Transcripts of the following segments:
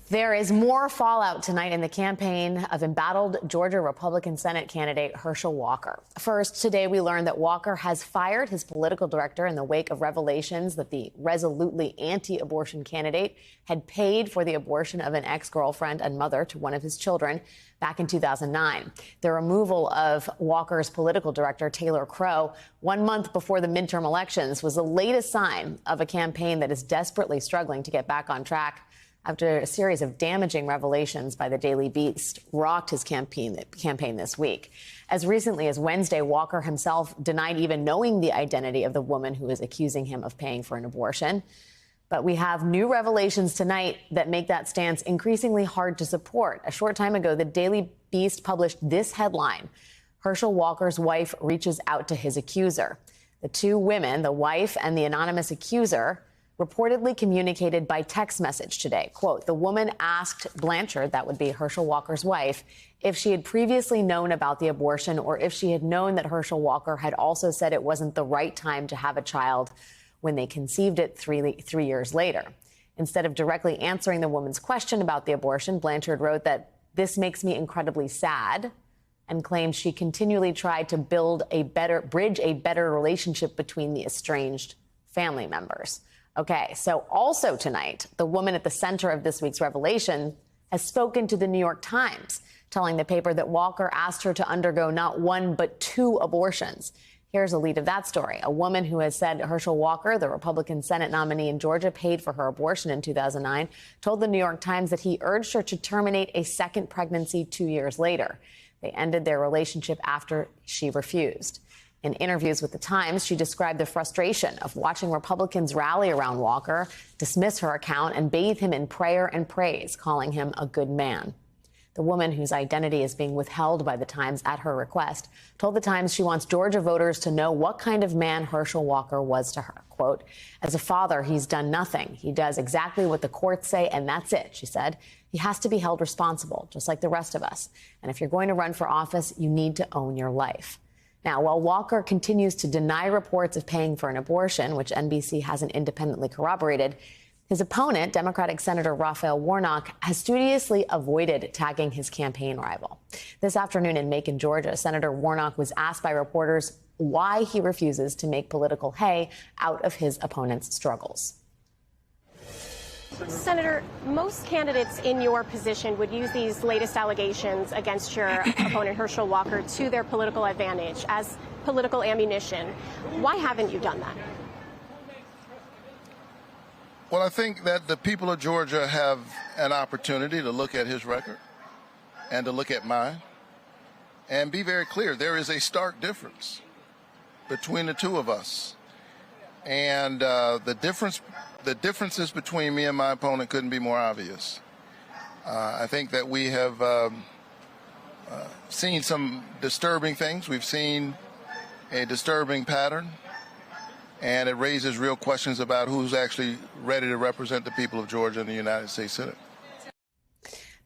There is more fallout tonight in the campaign of embattled Georgia Republican Senate candidate Herschel Walker. First, today we learned that Walker has fired his political director in the wake of revelations that the resolutely anti-abortion candidate had paid for the abortion of an ex-girlfriend and mother to one of his children back in 2009. The removal of Walker's political director, Taylor Crow, 1 month before the midterm elections was the latest sign of a campaign that is desperately struggling to get back on track after a series of damaging revelations by the Daily Beast rocked his campaign this week. As recently as Wednesday, Walker himself denied even knowing the identity of the woman who is accusing him of paying for an abortion. But we have new revelations tonight that make that stance increasingly hard to support. A short time ago, the Daily Beast published this headline: Herschel Walker's wife reaches out to his accuser. The two women, the wife and the anonymous accuser, reportedly communicated by text message today. Quote, the woman asked Blanchard, that would be Herschel Walker's wife, if she had previously known about the abortion or if she had known that Herschel Walker had also said it wasn't the right time to have a child when they conceived it three years later. Instead of directly answering the woman's question about the abortion, Blanchard wrote that this makes me incredibly sad and claimed she continually tried to bridge a better relationship between the estranged family members. Okay, so also tonight, the woman at the center of this week's revelation has spoken to the New York Times, telling the paper that Walker asked her to undergo not one, but two abortions. Here's a lead of that story. A woman who has said Herschel Walker, the Republican Senate nominee in Georgia, paid for her abortion in 2009, told the New York Times that he urged her to terminate a second pregnancy 2 years later. They ended their relationship after she refused. In interviews with the Times, she described the frustration of watching Republicans rally around Walker, dismiss her account, and bathe him in prayer and praise, calling him a good man. The woman, whose identity is being withheld by the Times at her request, told the Times she wants Georgia voters to know what kind of man Herschel Walker was to her. Quote, as a father, he's done nothing. He does exactly what the courts say, and that's it, she said. He has to be held responsible, just like the rest of us. And if you're going to run for office, you need to own your life. Now, while Walker continues to deny reports of paying for an abortion, which NBC hasn't independently corroborated, his opponent, Democratic Senator Raphael Warnock, has studiously avoided tagging his campaign rival. This afternoon in Macon, Georgia, Senator Warnock was asked by reporters why he refuses to make political hay out of his opponent's struggles. Senator, most candidates in your position would use these latest allegations against your opponent, Herschel Walker, to their political advantage as political ammunition. Why haven't you done that? Well, I think that the people of Georgia have an opportunity to look at his record and to look at mine and be very clear. There is a stark difference between the two of us. And the differences between me and my opponent couldn't be more obvious. I think that we have seen some disturbing things. We've seen a disturbing pattern, and it raises real questions about who's actually ready to represent the people of Georgia in the United States Senate.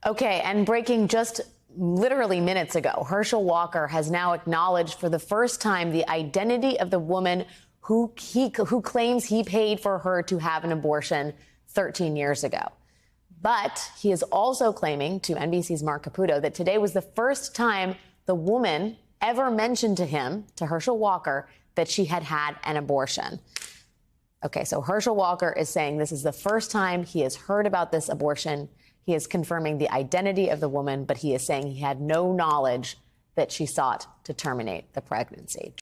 Okay, and breaking just literally minutes ago, Herschel Walker has now acknowledged for the first time the identity of the woman who claims he paid for her to have an abortion 13 years ago. But he is also claiming to NBC's Mark Caputo that today was the first time the woman ever mentioned to him, to Herschel Walker, that she had had an abortion. Okay, so Herschel Walker is saying this is the first time he has heard about this abortion. He is confirming the identity of the woman, but he is saying he had no knowledge that she sought to terminate the pregnancy.